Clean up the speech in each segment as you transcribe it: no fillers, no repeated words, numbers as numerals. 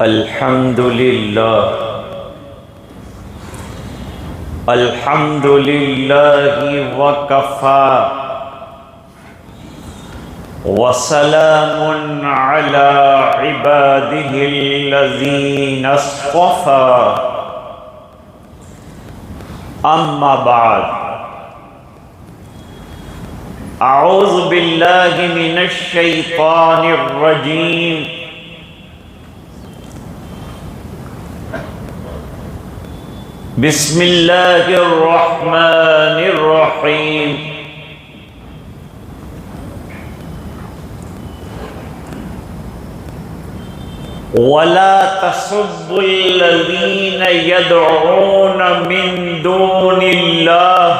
الحمد للہ وکفى وسلام علی عباده الذین اصطفى اما بعد اعوذ باللہ من الشیطان الرجیم بسم اللہ الرحمن الرحیم وَلَا تَسُبُّوا الَّذِينَ يَدْعُونَ مِن دُونِ اللَّهِ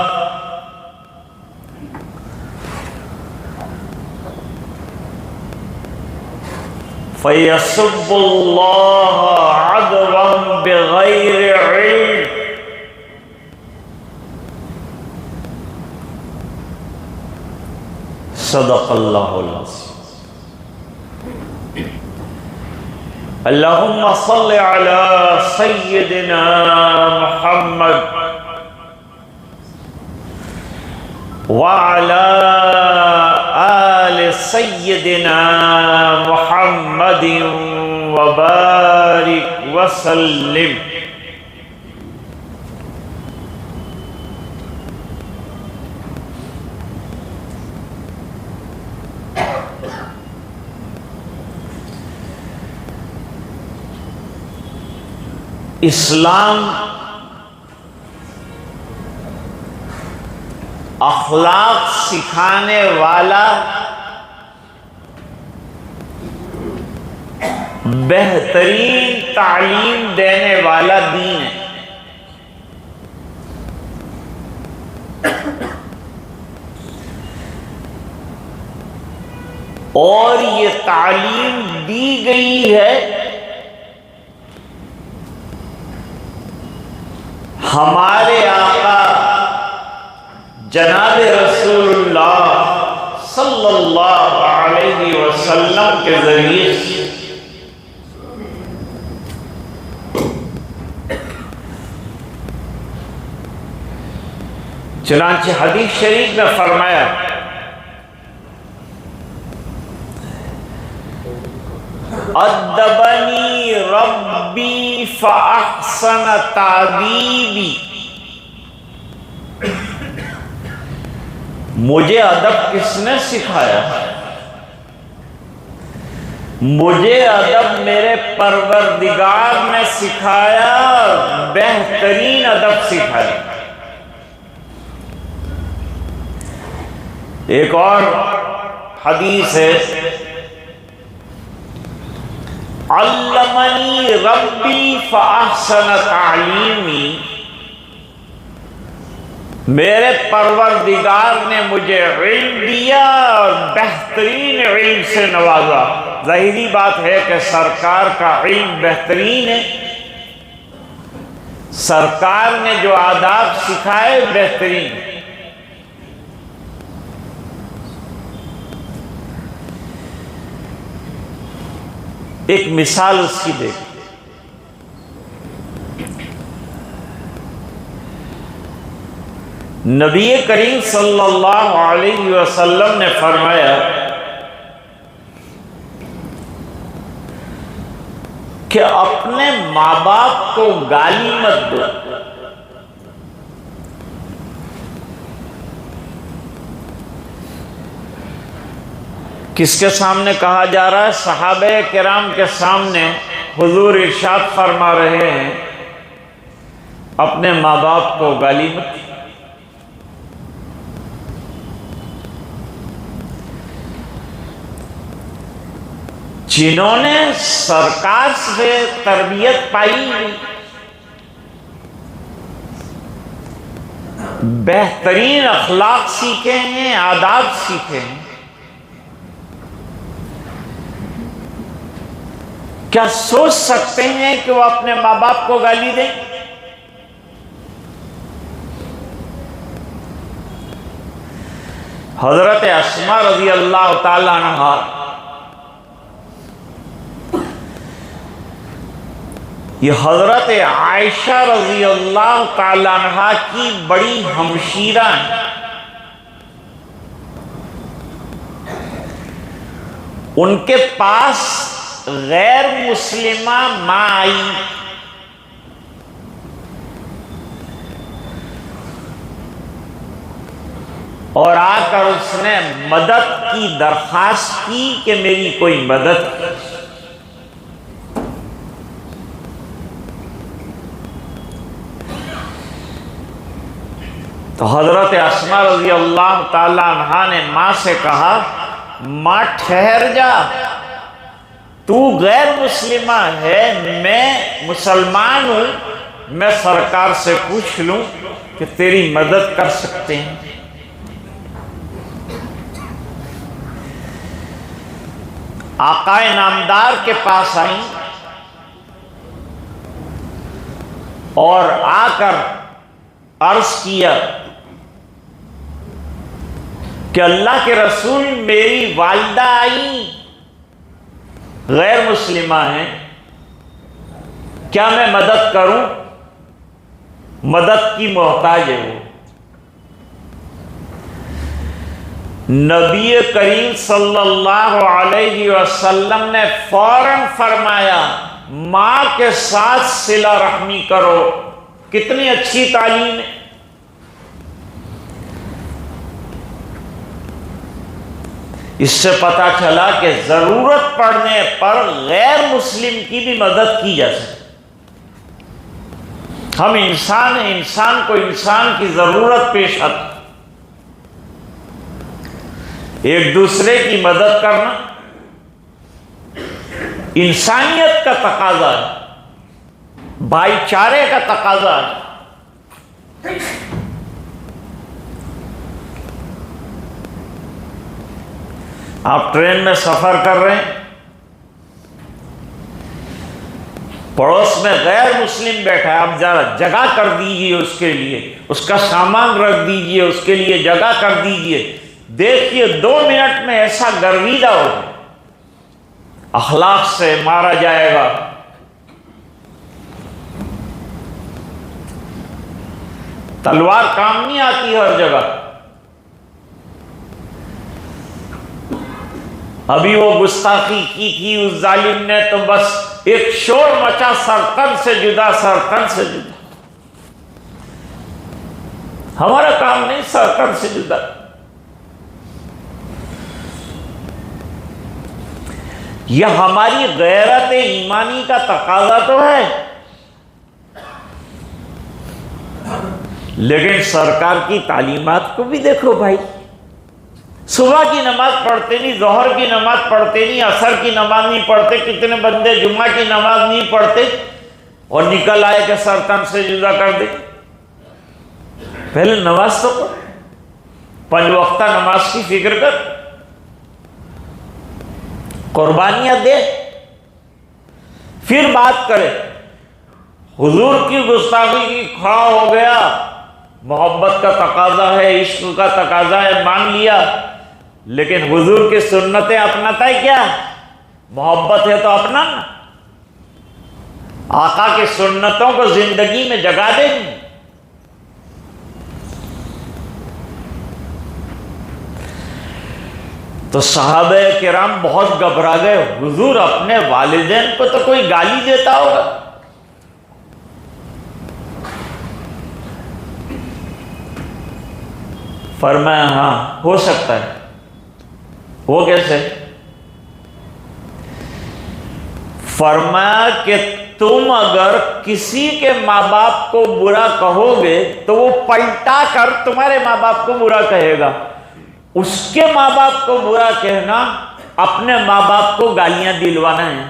فَيَسُبُّوا اللَّهَ عَدْوًا بِغَيْرِ عِلْمٍ صدق اللہ العظیم اللہم صل علی سیدنا محمد وعلی آل سیدنا محمد وبارک وسلم اسلام اخلاق سکھانے والا بہترین تعلیم دینے والا دین ہے۔ اور یہ تعلیم دی گئی ہے ہمارے آقا جناب رسول اللہ صلی اللہ علیہ وسلم کے ذریعے سے۔ چنانچہ حدیث شریف میں فرمایا ادبنی ربی فاحسن تعدیبی، مجھے ادب کس نے سکھایا؟ مجھے ادب میرے پروردگار نے سکھایا، بہترین ادب سکھایا۔ ایک اور حدیث ہے علمنی ربی فاحسن تعلیمی، میرے پروردگار نے مجھے علم دیا اور بہترین علم سے نوازا۔ ظاہری بات ہے کہ سرکار کا علم بہترین ہے، سرکار نے جو آداب سکھائے بہترین ہے۔ ایک مثال اس کی دیکھ، نبی کریم صلی اللہ علیہ وسلم نے فرمایا کہ اپنے ماں باپ کو گالی مت دو۔ کس کے سامنے کہا جا رہا ہے؟ صحابہ کرام کے سامنے حضور ارشاد فرما رہے ہیں اپنے ماں باپ کو گالی مت۔ جنہوں نے سرکار سے تربیت پائی، بہترین اخلاق سیکھے ہیں، آداب سیکھے ہیں، کیا سوچ سکتے ہیں کہ وہ اپنے ماں باپ کو گالی دیں؟ حضرت اسماء رضی اللہ تعالی عنہا یہ حضرت عائشہ رضی اللہ تعالی عنہا کی بڑی ہمشیرہ ہیں. ان کے پاس غیر مسلمہ ماں آئی اور آ کر اس نے مدد کی درخواست کی کہ میری کوئی مدد کی. تو حضرت اسماء رضی اللہ تعالی عنہا نے ماں سے کہا ماں ٹھہر جا، تو غیر مسلمہ ہے، میں مسلمان ہوں، میں سرکار سے پوچھ لوں کہ تیری مدد کر سکتے ہیں. آقا نامدار کے پاس آئیں اور آ کر عرض کیا کہ اللہ کے رسول میری والدہ آئی، غیر مسلمہ ہیں، کیا میں مدد کروں؟ مدد کی محتاج ہے وہ. نبی کریم صلی اللہ علیہ وسلم نے فوراً فرمایا ماں کے ساتھ صلہ رحمی کرو. کتنی اچھی تعلیم ہے. اس سے پتا چلا کہ ضرورت پڑنے پر غیر مسلم کی بھی مدد کی جا سکتی. ہم انسان ہیں، انسان کو انسان کی ضرورت پیش آتی، ایک دوسرے کی مدد کرنا انسانیت کا تقاضا ہے، بھائی چارے کا تقاضا ہے. آپ ٹرین میں سفر کر رہے ہیں، پڑوس میں غیر مسلم بیٹھا ہے، آپ ذرا جگہ کر دیجئے اس کے لیے، اس کا سامان رکھ دیجئے، اس کے لیے جگہ کر دیجئے. دیکھیے 2 منٹ میں ایسا گرویدہ ہو گیا، اخلاق سے مارا جائے گا. تلوار کام نہیں آتی ہر جگہ. ابھی وہ گستاخی کی تھی اس ظالم نے تو بس ایک شور مچا، سرتن سے جدا، سرتن سے جدا. ہمارا کام نہیں سرتن سے جدا. یہ ہماری غیرت ایمانی کا تقاضا تو ہے، لیکن سرکار کی تعلیمات کو بھی دیکھو بھائی. صبح کی نماز پڑھتے نہیں، ظہر کی نماز پڑھتے نہیں، عصر کی نماز نہیں پڑھتے، کتنے بندے جمعہ کی نماز نہیں پڑھتے اور نکل آئے کہ سر تن سے جدا کر دے. پہلے نماز تو پڑھ، 5 وقتہ نماز کی فکر کر، قربانیاں دے، پھر بات کرے. حضور کی گستاخی کی کھڑا ہو گیا، محبت کا تقاضا ہے، عشق کا تقاضا ہے، مان لیا، لیکن حضور کی سنتیں اپناتا ہے کیا؟ محبت ہے تو اپنا نا. آقا کی سنتوں کو زندگی میں جگہ دیں گے. تو صحابہ کرام بہت گھبرا گئے. حضور اپنے والدین کو تو کوئی گالی دیتا ہوگا. فرمایا ہاں ہو سکتا ہے. وہ کیسے؟ فرمایا کہ تم اگر کسی کے ماں باپ کو برا کہو گے تو وہ پلٹا کر تمہارے ماں باپ کو برا کہے گا. اس کے ماں باپ کو برا کہنا اپنے ماں باپ کو گالیاں دلوانا ہے.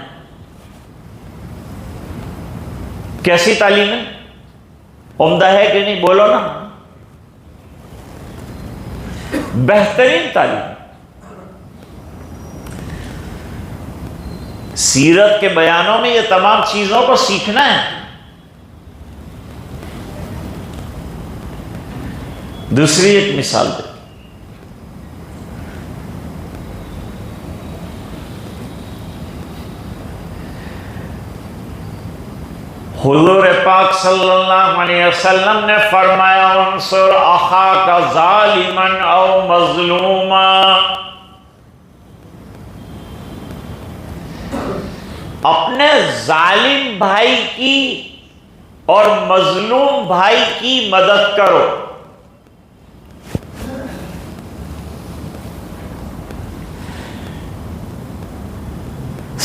کیسی تعلیم ہے؟ عمدہ ہے کہ نہیں؟ بولو نا. بہترین تعلیم. سیرت کے بیانوں میں یہ تمام چیزوں کو سیکھنا ہے. دوسری ایک مثال دے. حضور پاک صلی اللہ علیہ وسلم نے فرمایا انصر اخاک ظالما او مظلوما، اپنے ظالم بھائی کی اور مظلوم بھائی کی مدد کرو۔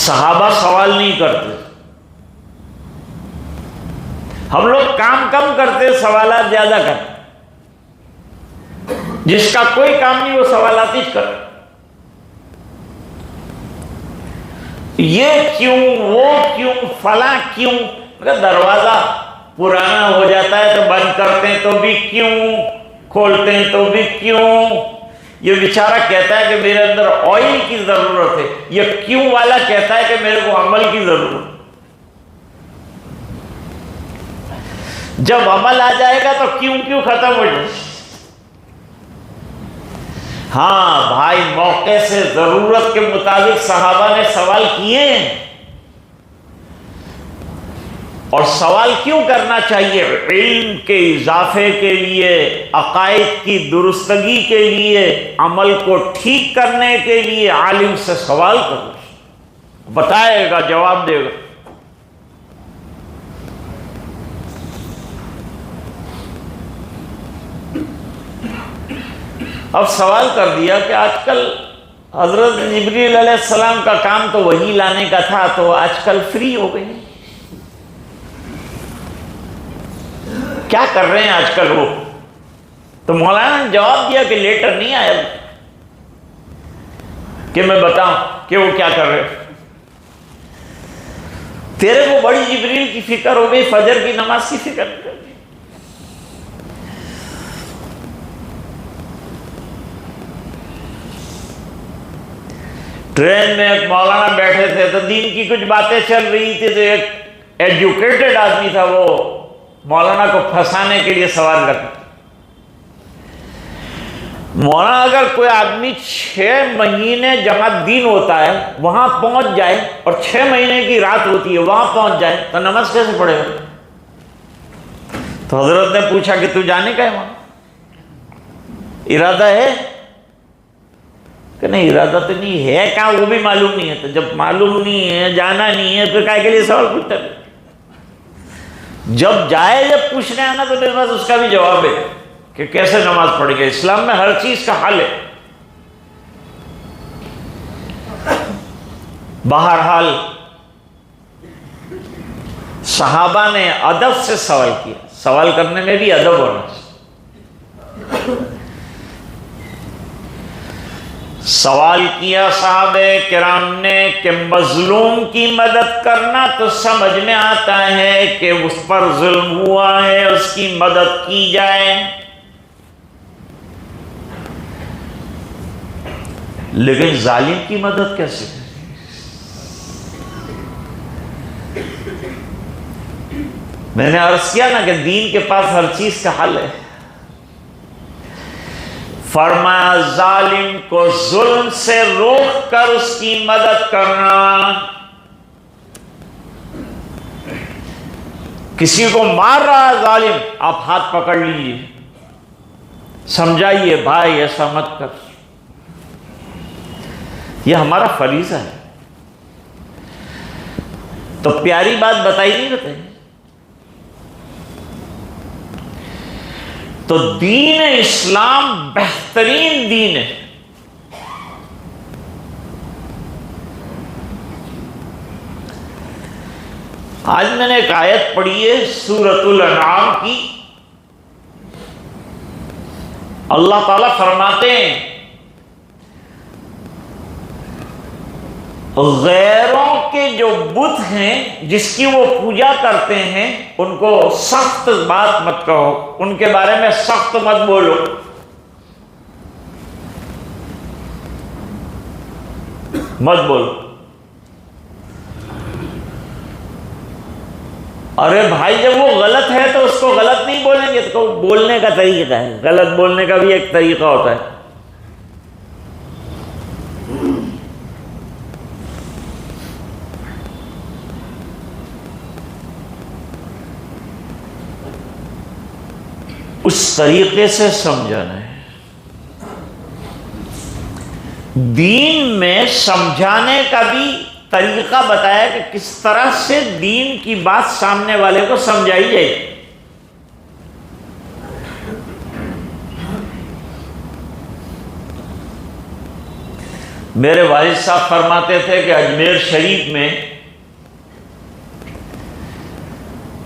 صحابہ سوال نہیں کرتے، ہم لوگ کام کم کرتے، سوالات زیادہ کرتے۔ جس کا کوئی کام نہیں وہ سوالات ہی کرتے، یہ کیوں، وہ کیوں، فلاں کیوں۔ اگر دروازہ پرانا ہو جاتا ہے تو بند کرتے ہیں تو بھی کیوں، کھولتے ہیں تو بھی کیوں۔ یہ بیچارہ کہتا ہے کہ میرے اندر آئل کی ضرورت ہے، یہ کیوں والا کہتا ہے کہ میرے کو عمل کی ضرورت ہے۔ جب عمل آ جائے گا تو کیوں کیوں ختم ہو جائے۔ ہاں بھائی، موقع سے ضرورت کے مطابق صحابہ نے سوال کیے ہیں، اور سوال کیوں کرنا چاہیے؟ علم کے اضافے کے لیے، عقائد کی درستگی کے لیے، عمل کو ٹھیک کرنے کے لیے عالم سے سوال کرو، بتائے گا، جواب دے گا۔ اب سوال کر دیا کہ آج کل حضرت جبریل علیہ السلام کا کام تو وہی لانے کا تھا، تو آج کل فری ہو گئے، کیا کر رہے ہیں آج کل وہ؟ تو مولانا نے جواب دیا کہ لیٹر نہیں آیا کہ میں بتاؤں کہ وہ کیا کر رہے۔ تیرے کو بڑی جبریل کی فکر ہو گئی، فجر کی نماز کی فکر نہیں کر دی۔ ٹرین میں ایک مولانا بیٹھے تھے تو دین کی کچھ باتیں چل رہی تھی، تو ایک ایجوکیٹڈ آدمی تھا، وہ مولانا کو پھنسانے کے لیے سوال کرتا۔ مولانا اگر کوئی آدمی 6 مہینے جہاں دین ہوتا ہے وہاں پہنچ جائے، اور 6 مہینے کی رات ہوتی ہے وہاں پہنچ جائے، تو نماز کیسے پڑھے گا؟ تو حضرت نے پوچھا کہ تو جانے کا ہے وہاں، ارادہ ہے کہ نہیں؟ ارادہ تو نہیں ہے، کہاں وہ بھی معلوم نہیں ہے۔ تو جب معلوم نہیں ہے، جانا نہیں ہے، پھر کائے کے لیے سوال پوچھتا ہے؟ جب جائے، جب پوچھنے آنا تو میرے پاس اس کا بھی جواب ہے کہ کیسے نماز پڑھے گا۔ اسلام میں ہر چیز کا حل ہے۔ بہرحال صحابہ نے ادب سے سوال کیا، سوال کرنے میں بھی ادب ہونا چاہیے۔ سوال کیا صحابہ کرام نے کہ مظلوم کی مدد کرنا تو سمجھ میں آتا ہے کہ اس پر ظلم ہوا ہے، اس کی مدد کی جائے، لیکن ظالم کی مدد کیسے کریں؟ میں نے عرض کیا نا کہ دین کے پاس ہر چیز کا حل ہے۔ فرمایا ظالم کو ظلم سے روک کر اس کی مدد کرنا۔ کسی کو مار رہا ہے ظالم، آپ ہاتھ پکڑ لیجیے، سمجھائیے بھائی ایسا مت کر، یہ ہمارا فریضہ ہے۔ تو پیاری بات بتائی نہیں رہتے؟ تو دین اسلام بہترین دین ہے۔ آج میں نے ایک آیت پڑھی ہے سورۃ الانعام کی، اللہ تعالیٰ فرماتے ہیں غیروں کے جو بت ہیں جس کی وہ پوجا کرتے ہیں ان کو سخت بات مت کہو، ان کے بارے میں سخت مت بولو۔ مت بولو۔ ارے بھائی جب وہ غلط ہے تو اس کو غلط نہیں بولیں گے، تو بولنے کا طریقہ ہے، غلط بولنے کا بھی ایک طریقہ ہوتا ہے۔ اس طریقے سے سمجھانا ہے۔ دین میں سمجھانے کا بھی طریقہ بتایا کہ کس طرح سے دین کی بات سامنے والے کو سمجھائی جائے۔ میرے والد صاحب فرماتے تھے کہ اجمیر شریف میں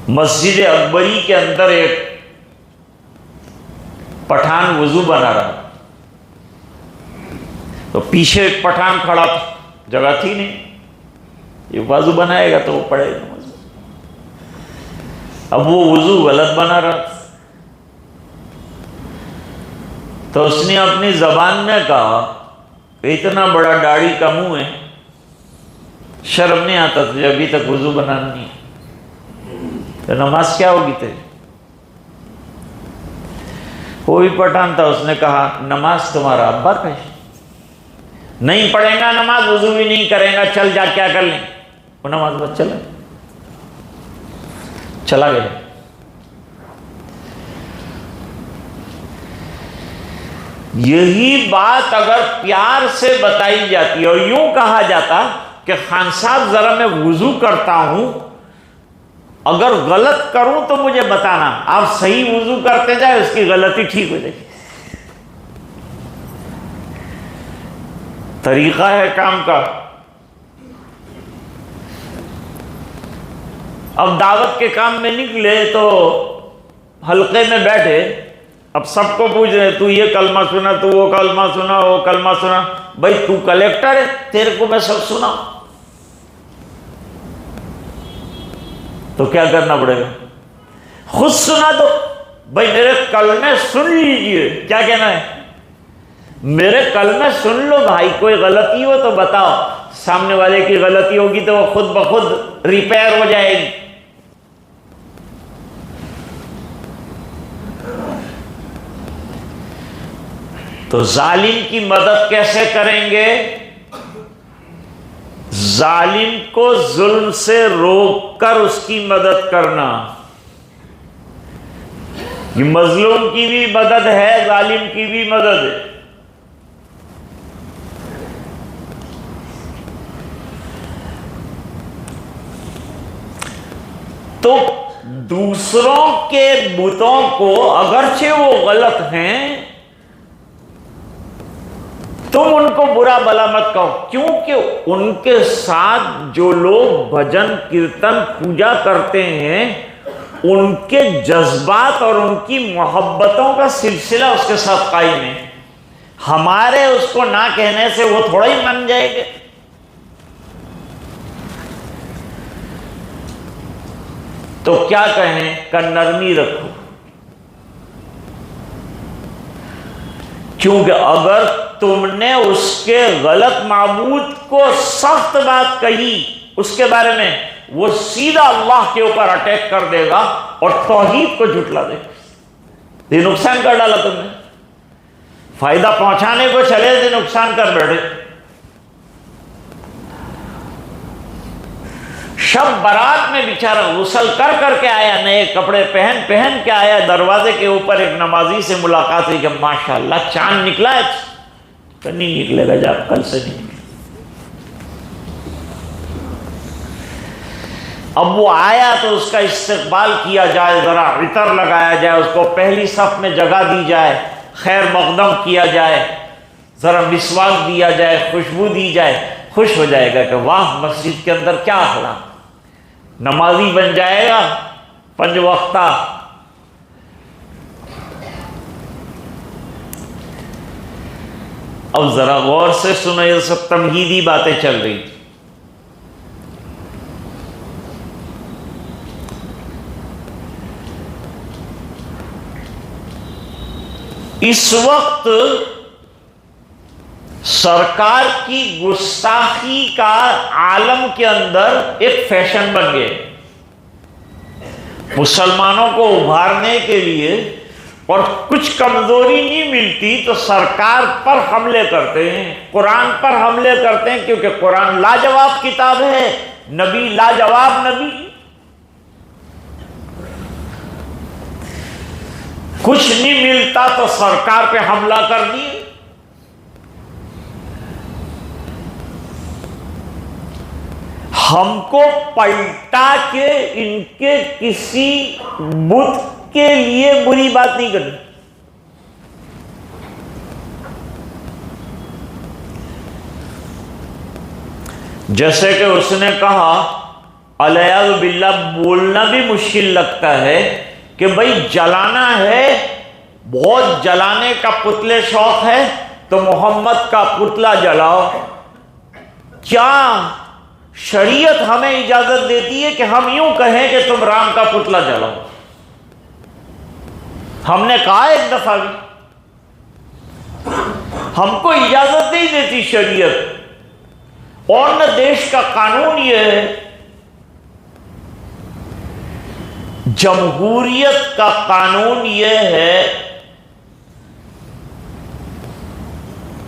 مسجد اکبری کے اندر ایک پٹھان وضو بنا رہا، تو پیچھے ایک پٹھان کھڑا تھا، جگہ تھی نہیں، یہ وضو بنائے گا تو وہ پڑھے گا وضو۔ اب وہ وضو غلط بنا رہا تھا، تو اس نے اپنی زبان میں کہا کہ اتنا بڑا داڑھی کا منہ ہے، شرم نہیں آتا تجھے ابھی تک وضو بنانا نہیں ہے، تو نماز کیا ہوگی تیری؟ وہ بھی پٹھان تھا، اس نے کہا نماز تمہارا ابا کا ہے، نہیں پڑھے گا نماز، وضو بھی نہیں کرے گا، چل جا کیا کر لیں۔ وہ نماز بس چلا گیا۔ یہی بات اگر پیار سے بتائی جاتی اور یوں کہا جاتا کہ خان صاحب ذرا میں وضو کرتا ہوں، اگر غلط کروں تو مجھے بتانا، آپ صحیح وضو کرتے جائے، اس کی غلطی ٹھیک ہو جائے گی۔ طریقہ ہے کام کا۔ اب دعوت کے کام میں نکلے تو حلقے میں بیٹھے، اب سب کو پوچھ رہے تو یہ کلمہ سنا، تو وہ کلمہ سنا، وہ کلمہ سنا۔ بھائی تو کلیکٹر ہے، تیرے کو میں سب سنا تو کیا کرنا پڑے گا؟ خود سنا دو۔ بھائی میرے کلمے سن لیجئے، کیا کہنا ہے؟ میرے کلمے سن لو بھائی، کوئی غلطی ہو تو بتاؤ، سامنے والے کی غلطی ہوگی تو وہ خود بخود ریپیئر ہو جائے گی۔ تو ظالم کی مدد کیسے کریں گے؟ ظالم کو ظلم سے روک کر اس کی مدد کرنا۔ یہ مظلوم کی بھی مدد ہے، ظالم کی بھی مدد ہے۔ تو دوسروں کے بتوں کو اگرچہ وہ غلط ہیں، تم ان کو برا بلا مت کہو، کیونکہ ان کے ساتھ جو لوگ بھجن کیرتن پوجا کرتے ہیں، ان کے جذبات اور ان کی محبتوں کا سلسلہ اس کے ساتھ قائم ہے۔ ہمارے اس کو نہ کہنے سے وہ تھوڑا ہی مان جائے گے۔ تو کیا کہیں کہ نرمی رکھو، کیونکہ اگر تم نے اس کے غلط معبود کو سخت بات کہی اس کے بارے میں، وہ سیدھا اللہ کے اوپر اٹیک کر دے گا اور توحید کو جھٹلا دے گا۔ یہ نقصان کر ڈالا تم نے، فائدہ پہنچانے کو چلے تھے، نقصان کر بیٹھے۔ شب برات میں بیچارہ غسل کر کر کے آیا، نئے کپڑے پہن کے آیا، دروازے کے اوپر ایک نمازی سے ملاقات ہوئی کہ ماشاءاللہ چاند نکلا ہے، کہ نہیں نکلے گا، جا کل سے نہیں نکلے۔ اب وہ آیا تو اس کا استقبال کیا جائے، ذرا عطر لگایا جائے، اس کو پہلی صف میں جگہ دی جائے، خیر مقدم کیا جائے، ذرا مسواک دیا جائے، خوشبو دی جائے، خوش ہو جائے گا کہ واہ مسجد کے اندر کیا اخلاق، نمازی بن جائے گا 5 وقتہ۔ اب ذرا غور سے سنو، یہ سب تمہیدی باتیں چل رہی تھی۔ اس وقت سرکار کی گستاخی کا عالم کے اندر ایک فیشن بن گئے، مسلمانوں کو ابھارنے کے لیے، اور کچھ کمزوری نہیں ملتی تو سرکار پر حملے کرتے ہیں، قرآن پر حملے کرتے ہیں، کیونکہ قرآن لاجواب کتاب ہے، نبی لاجواب نبی۔ کچھ نہیں ملتا تو سرکار پہ حملہ کر دیے. ہم کو پلٹا کے ان کے کسی بت کے لیے بری بات نہیں کرنی. جیسے کہ اس نے کہا علیہ باللہ بولنا بھی مشکل لگتا ہے کہ بھئی جلانا ہے، بہت جلانے کا پتلے شوق ہے تو محمد کا پتلا جلاؤ. کیا شریعت ہمیں اجازت دیتی ہے کہ ہم یوں کہیں کہ تم رام کا پتلا جلاؤ؟ ہم نے کہا ایک دفعہ بھی ہم کو اجازت نہیں دیتی شریعت. اور نہ دیش کا قانون یہ ہے. جمہوریت کا قانون یہ ہے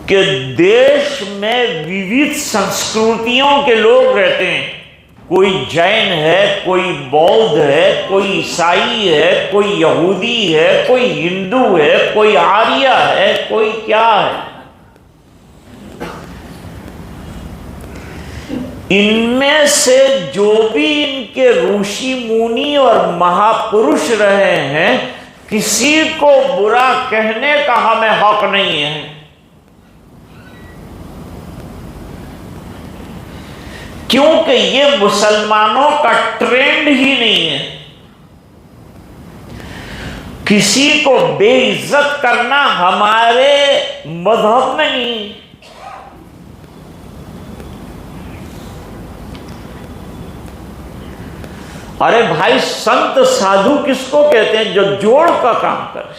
کہ دیش میں ووِدھ سنسکرتیوں کے لوگ رہتے ہیں. کوئی جین ہے، کوئی بودھ ہے، کوئی عیسائی ہے، کوئی یہودی ہے، کوئی ہندو ہے، کوئی آریہ ہے، کوئی کیا ہے. ان میں سے جو بھی ان کے رشی مونی اور مہاپرش رہے ہیں، کسی کو برا کہنے کا ہمیں حق نہیں ہے. کیونکہ یہ مسلمانوں کا ٹرینڈ ہی نہیں ہے. کسی کو بے عزت کرنا ہمارے مذہب میں نہیں. ارے بھائی، سنت سادھو کس کو کہتے ہیں؟ جو جوڑ کا کام کرے.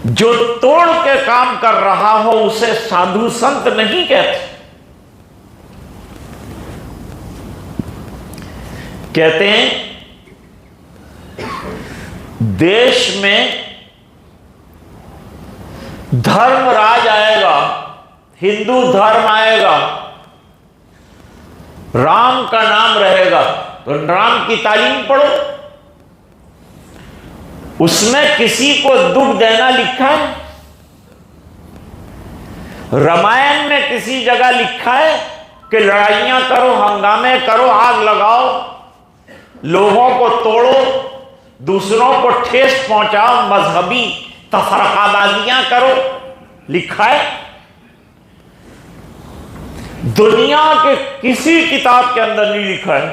جو توڑ کے کام کر رہا ہو اسے سادھو سنت نہیں کہتے. کہتے ہیں دیش میں دھرم راج آئے گا، ہندو دھرم آئے گا، رام کا نام رہے گا تو رام کی تعلیم پڑھو. اس میں کسی کو دکھ دینا لکھا ہے؟ رامائن میں کسی جگہ لکھا ہے کہ لڑائیاں کرو، ہنگامے کرو، آگ لگاؤ، لوگوں کو توڑو، دوسروں کو ٹھیس پہنچاؤ، مذہبی تفرقہ بازیاں کرو؟ لکھا ہے؟ دنیا کے کسی کتاب کے اندر نہیں لکھا ہے.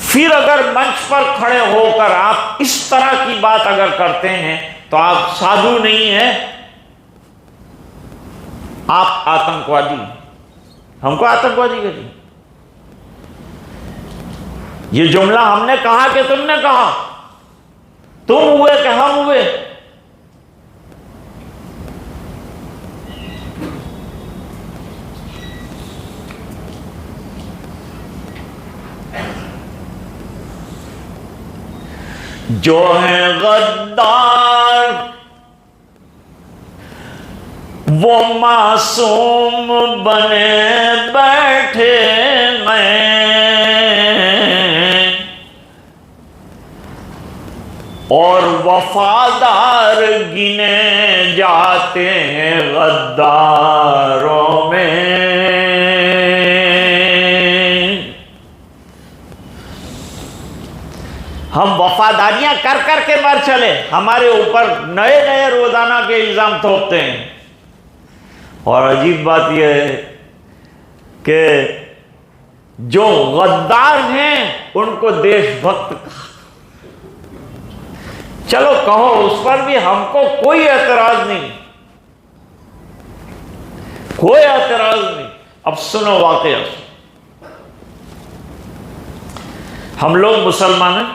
پھر اگر منچ پر کھڑے ہو کر آپ اس طرح کی بات اگر کرتے ہیں تو آپ سادھو نہیں ہیں، آپ آتنکوادی. ہم کو آتنکوادی کہتے ہیں. یہ جملہ ہم نے کہا کہ تم نے کہا؟ تم ہوئے کہ ہم ہوئے؟ جو ہیں غدار وہ معصوم بنے بیٹھے ہیں اور وفادار گنے جاتے ہیں غداروں میں. ہم وفاداریاں کر کر کے مر چلے، ہمارے اوپر نئے نئے روزانہ کے الزام تھوپتے ہیں. اور عجیب بات یہ ہے کہ جو غدار ہیں ان کو دیش بھکت کہا. چلو کہو، اس پر بھی ہم کو کوئی اعتراض نہیں، کوئی اعتراض نہیں. اب سنو واقعہ. ہم لوگ مسلمان ہیں،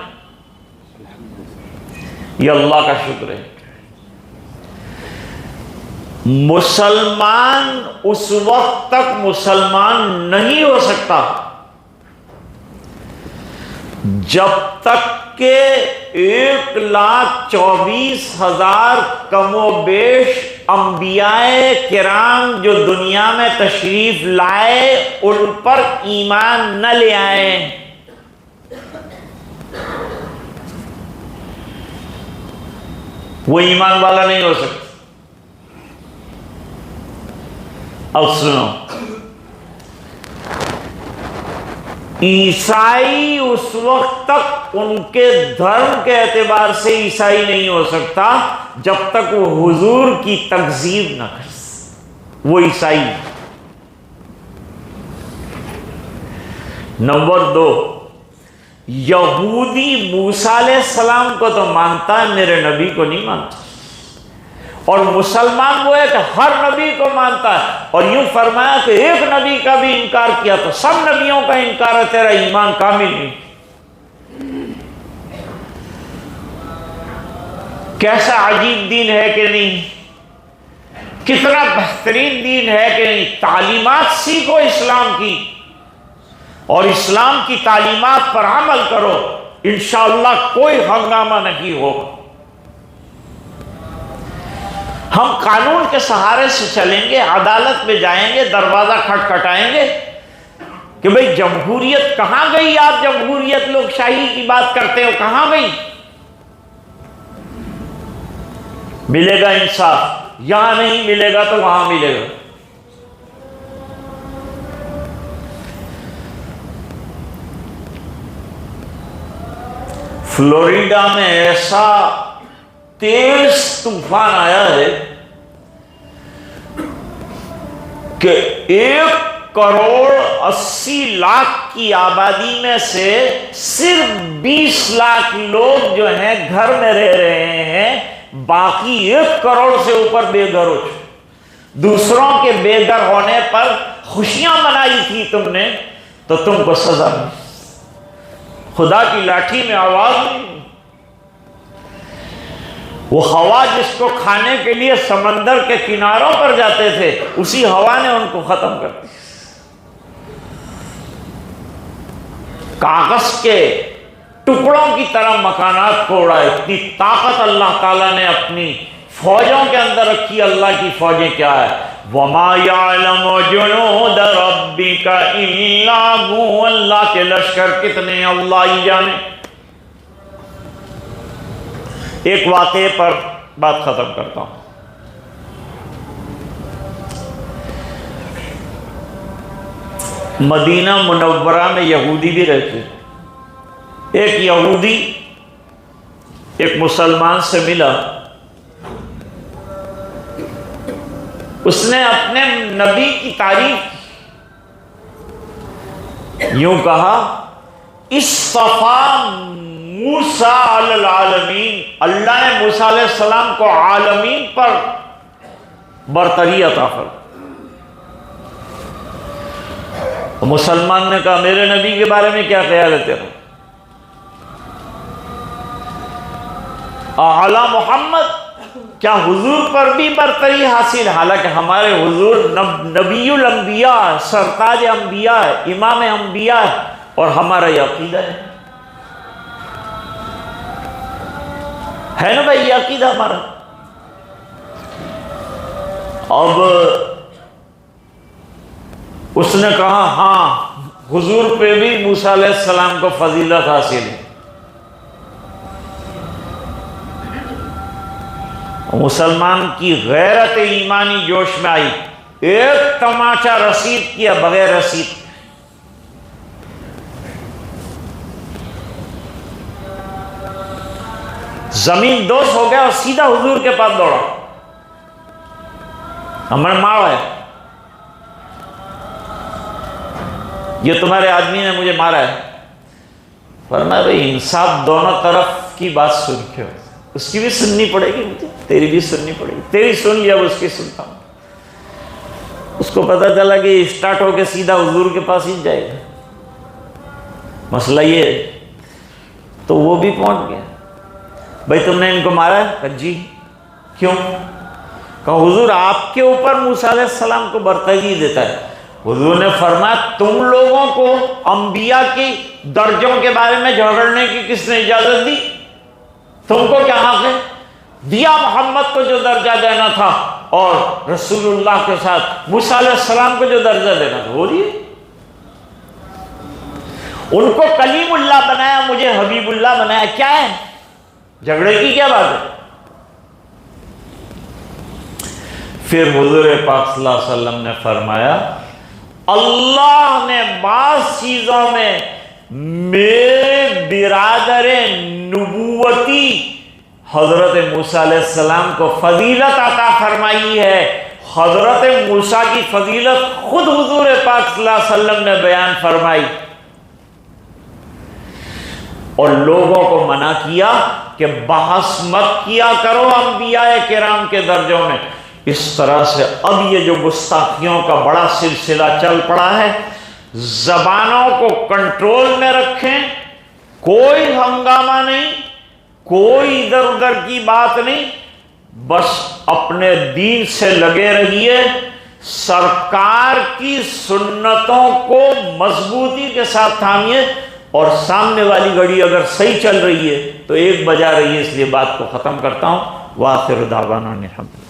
یہ اللہ کا شکر ہے. مسلمان اس وقت تک مسلمان نہیں ہو سکتا جب تک کہ 1,24,000 کم و بیش انبیاء کرام جو دنیا میں تشریف لائے ان پر ایمان نہ لے آئے. وہ ایمان والا نہیں ہو سکتا۔ اب سنو، عیسائی اس وقت تک ان کے دھرم کے اعتبار سے عیسائی نہیں ہو سکتا جب تک وہ حضور کی تکذیب نہ کرے، وہ عیسائی۔ نمبر 2، یہودی موسیٰ علیہ السلام کو تو مانتا ہے، میرے نبی کو نہیں مانتا، اور مسلمان وہ ہے کہ ہر نبی کو مانتا ہے، اور یوں فرمایا کہ ایک نبی کا بھی انکار کیا تو سب نبیوں کا انکار ہے، تیرا ایمان کامل نہیں۔ کیسا عجیب دین ہے کہ نہیں، کتنا بہترین دین ہے کہ نہیں۔ تعلیمات سیکھو اسلام کی اور اسلام کی تعلیمات پر عمل کرو، انشاءاللہ کوئی ہنگامہ نہیں ہوگا۔ ہم قانون کے سہارے سے چلیں گے، عدالت میں جائیں گے، دروازہ کھٹکھٹائیں گے کہ بھئی جمہوریت کہاں گئی؟ آپ جمہوریت لوگ شاہی کی بات کرتے ہو، کہاں گئی؟ ملے گا انصاف، یہاں نہیں ملے گا تو وہاں ملے گا۔ فلوریڈا میں ایسا تیز طوفان آیا ہے کہ 1,80,00,000 کی آبادی میں سے صرف 20 لاکھ لوگ جو ہیں گھر میں رہ رہے ہیں، باقی 1 کروڑ سے اوپر بے گھر ہو چکے۔ دوسروں کے بے گھر ہونے پر خوشیاں منائی تھی تم نے، تو تم کو سزا ملی۔ خدا کی لاٹھی میں آواز نہیں۔ وہ ہوا جس کو کھانے کے لیے سمندر کے کناروں پر جاتے تھے، اسی ہوا نے ان کو ختم کر دیا۔ کاغذ کے ٹکڑوں کی طرح مکانات کو اڑا۔ اتنی طاقت اللہ تعالیٰ نے اپنی فوجوں کے اندر رکھی۔ اللہ کی فوجیں کیا ہے؟ وَمَا يَعْلَمُ جُنُودَ رَبِّكَ إِلَّا هُوَ۔ اللہ کے لشکر کتنے ہیں اللہ ہی جانے۔ ایک واقعے پر بات ختم کرتا ہوں۔ مدینہ منورہ میں یہودی بھی رہتے۔ ایک یہودی ایک مسلمان سے ملا، اس نے اپنے نبی کی تعریف کی، یوں کہا اصطفیٰ موسیٰ علی العالمین، اللہ نے موسیٰ علیہ السلام کو عالمین پر برتری عطا فرمائی۔ مسلمان نے کہا میرے نبی کے بارے میں کیا خیال ہے تیرا؟ اعلیٰ محمد، کیا حضور پر بھی برتری حاصل؟ حالانکہ ہمارے حضور نبی الانبیاء، سرتاج انبیاء، امام انبیاء، اور ہمارا یہ عقیدہ ہے نا بھائی، یہ عقیدہ ہمارا۔ اب اس نے کہا ہاں حضور پہ بھی موسیٰ علیہ السلام کو فضیلت حاصل ہے۔ مسلمان کی غیرت ایمانی جوش میں آئی، ایک تماچا رسید کیا بغیر رسید۔ زمین دوست ہو گیا اور سیدھا حضور کے پاس دوڑا، ہمیں مارا ہے، یہ تمہارے آدمی نے مجھے مارا ہے۔ فرمایا بھئی انصاف دونوں طرف کی بات سن کے، اس کی بھی سننی پڑے گی مجھے، تیری بھی سننی پڑے گی، تیری سن لیا وہ اس کی سنتا ہوں۔ اس کو پتہ چلا کہ اسٹارٹ ہو کے سیدھا حضور کے پاس ہی جائے گا، مسئلہ یہ ہے۔ تو وہ بھی پہنچ گیا، بھائی تم نے ان کو مارا ہے؟ کہا جی۔ کیوں؟ کہا حضور آپ کے اوپر موسیٰ علیہ السلام کو برتری دیتا ہے۔ حضور نے فرمایا تم لوگوں کو انبیاء کی درجوں کے بارے میں جھگڑنے کی کس نے اجازت دی؟ تم کو کیا حق ہے؟ دیا محمد کو جو درجہ دینا تھا، اور رسول اللہ کے ساتھ موسیٰ علیہ السلام کو جو درجہ دینا تھا وہ دیے۔ ان کو کلیم اللہ بنایا، مجھے حبیب اللہ بنایا، کیا ہے؟ جھگڑے کی کیا بات ہے؟ پھر حضور پاک صلی اللہ علیہ وسلم نے فرمایا اللہ نے بعض چیزوں میں میرے برادر نبوتی حضرت موسیٰ علیہ السلام کو فضیلت عطا فرمائی ہے۔ حضرت موسیٰ کی فضیلت خود حضور پاک صلی اللہ علیہ وسلم نے بیان فرمائی، اور لوگوں کو منع کیا کہ بحث مت کیا کرو انبیاء کرام کے درجوں میں۔ اس طرح سے اب یہ جو گستاخیوں کا بڑا سلسلہ چل پڑا ہے، زبانوں کو کنٹرول میں رکھیں، کوئی ہنگامہ نہیں، کوئی ادھر ادھر کی بات نہیں، بس اپنے دین سے لگے رہیے، سرکار کی سنتوں کو مضبوطی کے ساتھ تھامیے، اور سامنے والی گھڑی اگر صحیح چل رہی ہے تو ایک بجا رہی ہے، اس لیے بات کو ختم کرتا ہوں۔ وآخر دعوانا الحمد للہ۔